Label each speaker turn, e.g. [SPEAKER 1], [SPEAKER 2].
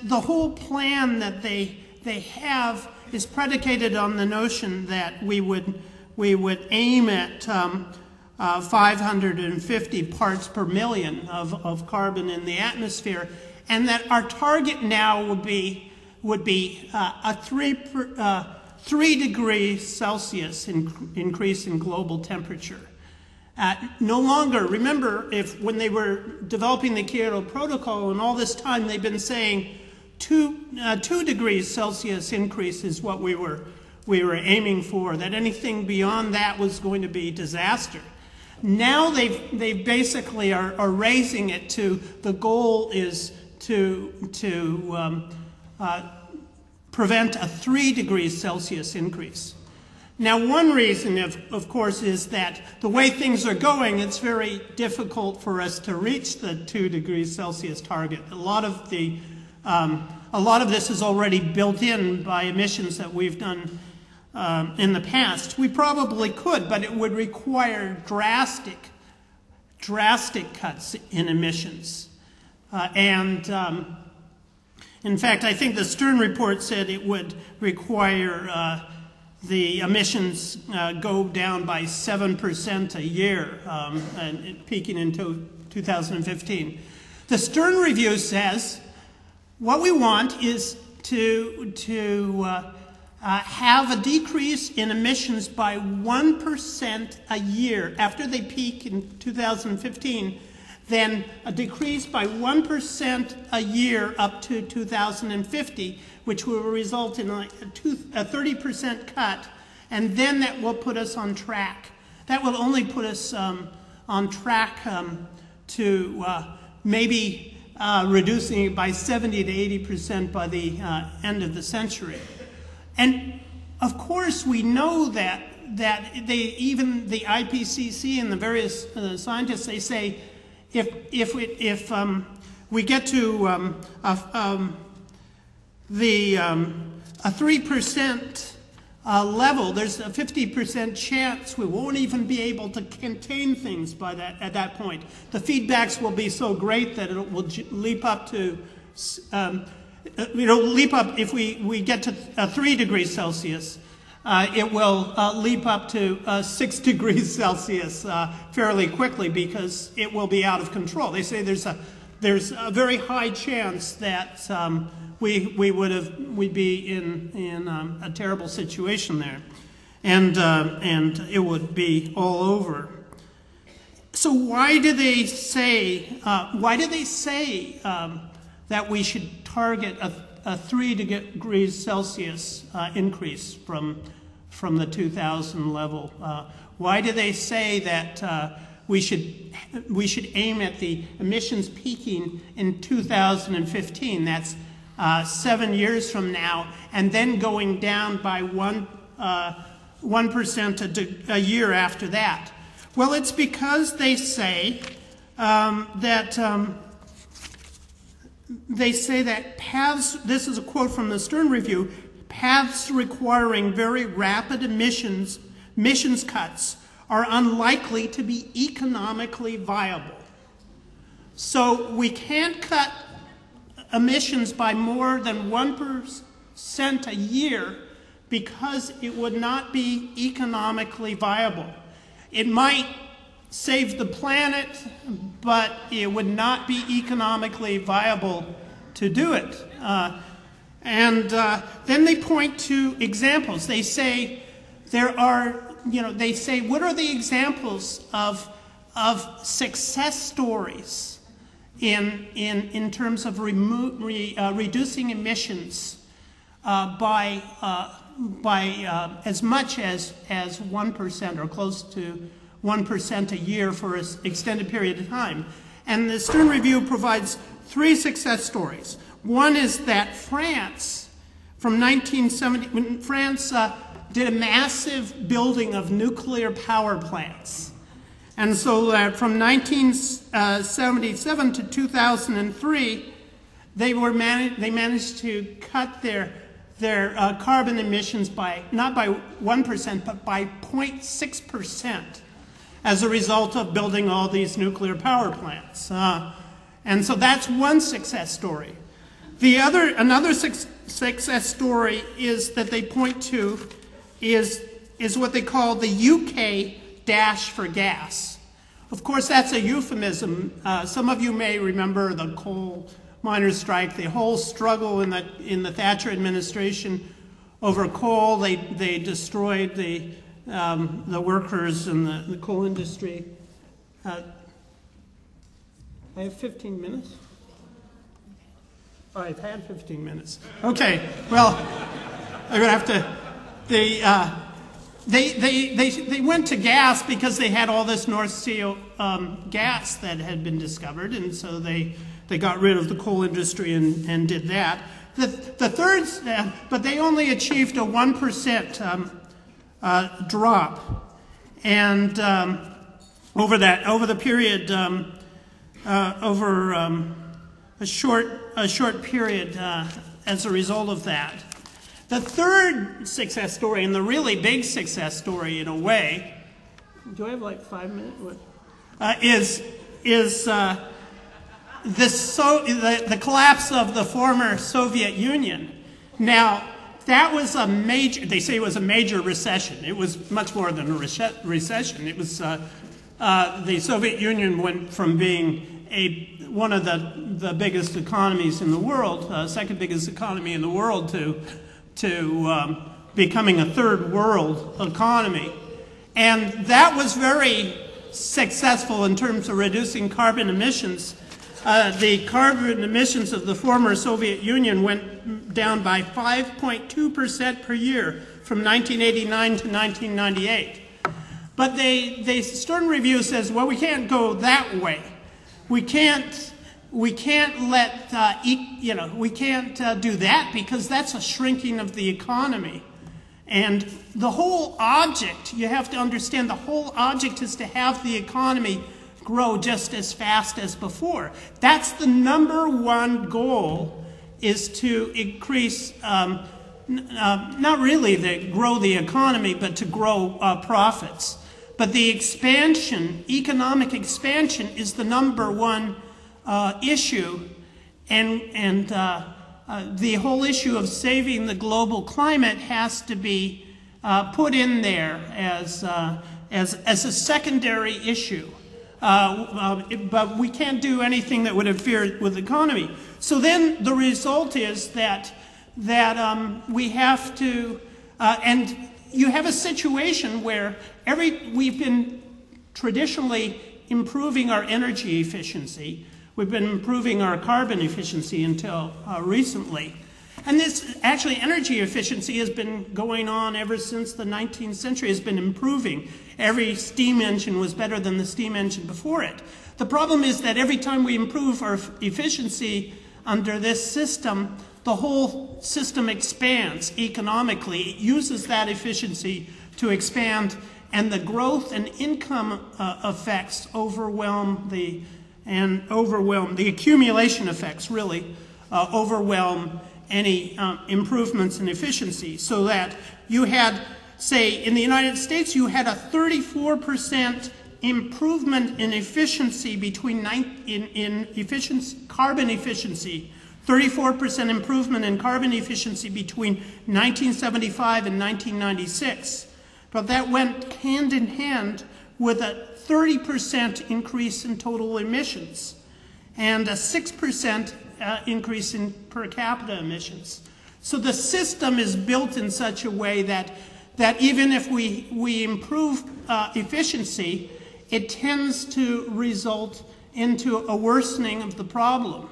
[SPEAKER 1] the whole plan that they have is predicated on the notion that we would aim at 550 parts per million of carbon in the atmosphere, and that our target now would be a 3 degrees Celsius increase in global temperature. No longer, remember, when they were developing the Kyoto Protocol, and all this time they've been saying 2 degrees Celsius increase is what we were aiming for, that anything beyond that was going to be disaster. Now they basically are raising it to, the goal is to prevent a 3 degrees Celsius increase. Now, one reason, of course, is that the way things are going, it's very difficult for us to reach the 2 degrees Celsius target. A lot of this is already built in by emissions that we've done in the past. We probably could, but it would require drastic cuts in emissions. In fact, I think the Stern report said it would require the emissions go down by 7% a year, and peaking in 2015. The Stern review says what we want is to have a decrease in emissions by 1% a year after they peak in 2015. Then a decrease by 1% a year up to 2050, which will result in like a 30% cut, and then that will put us on track. That will only put us on track to maybe reducing it by 70 to 80% by the end of the century. And of course, we know that even the IPCC and the various scientists, they say, if we get to a 3% level, there's a 50% chance we won't even be able to contain things at that point. The feedbacks will be so great that it will leap up to, if we get to 3 degrees Celsius. It will leap up to 6 degrees Celsius fairly quickly because it will be out of control. They say there's a very high chance that we'd be in a terrible situation there, and it would be all over. So why do they say that we should target a 3 degrees Celsius increase from the 2000 level? Why do they say that we should aim at the emissions peaking in 2015? That's 7 years from now, and then going down by 1% a year after that. Well, it's because they say that paths, this is a quote from the Stern Review, paths requiring very rapid emissions cuts are unlikely to be economically viable. So we can't cut emissions by more than 1% a year because it would not be economically viable. It might save the planet, but it would not be economically viable to do it. Then they point to examples. They say what are the examples of success stories in terms of reducing emissions by as much as 1% or close to 1% a year for an extended period of time. And the Stern Review provides 3 success stories. One is that France, from 1970, when France did a massive building of nuclear power plants. And so that from 1977 to 2003, they managed to cut their carbon emissions not by 1%, but by 0.6%. as a result of building all these nuclear power plants. And so that's one success story. Another success story is that they point to is what they call the UK dash for gas. Of course, that's a euphemism. Some of you may remember the coal miners' strike, the whole struggle in the Thatcher administration over coal. They destroyed the workers in the coal industry. I have 15 minutes. Oh, I've had 15 minutes. Okay, well, I'm gonna have to. They went to gas because they had all this North Sea gas that had been discovered, and so they got rid of the coal industry and did that. The third, but they only achieved a 1% drop, and over the period over a short period as a result of that. The third success story, and the really big success story in a way, do I have like 5 minutes? Is the collapse of the former Soviet Union. Now, that was a major, they say it was a major recession. It was much more than a recession. It was, the Soviet Union went from being one of the biggest economies in the world, second biggest economy in the world, to becoming a third world economy. And that was very successful in terms of reducing carbon emissions. The carbon emissions of the former Soviet Union went down by 5.2% per year from 1989 to 1998. But the Stern Review says, well, we can't go that way. We can't let we can't do that because that's a shrinking of the economy. And the whole object, you have to understand, the whole object is to have the economy grow just as fast as before. That's the number one goal, is to increase, not really grow the economy, but to grow profits. But the expansion, economic expansion, is the number one issue, and the whole issue of saving the global climate has to be put in there as a secondary issue. But we can't do anything that would interfere with the economy. So then the result is that we have to, and you have a situation where we've been traditionally improving our energy efficiency. We've been improving our carbon efficiency until recently. And this, actually, energy efficiency has been going on ever since the 19th century, has been improving. Every steam engine was better than the steam engine before it. The problem is that every time we improve our efficiency under this system, the whole system expands economically. It uses that efficiency to expand, and the growth and income effects overwhelm the accumulation effects, really, overwhelm any improvements in efficiency. So that you had, say, in the United States, you had a 34% improvement in efficiency carbon efficiency, 34% improvement in carbon efficiency between 1975 and 1996. But that went hand in hand with a 30% increase in total emissions and a 6% increase in per capita emissions. So the system is built in such a way that even if we improve efficiency, it tends to result into a worsening of the problem.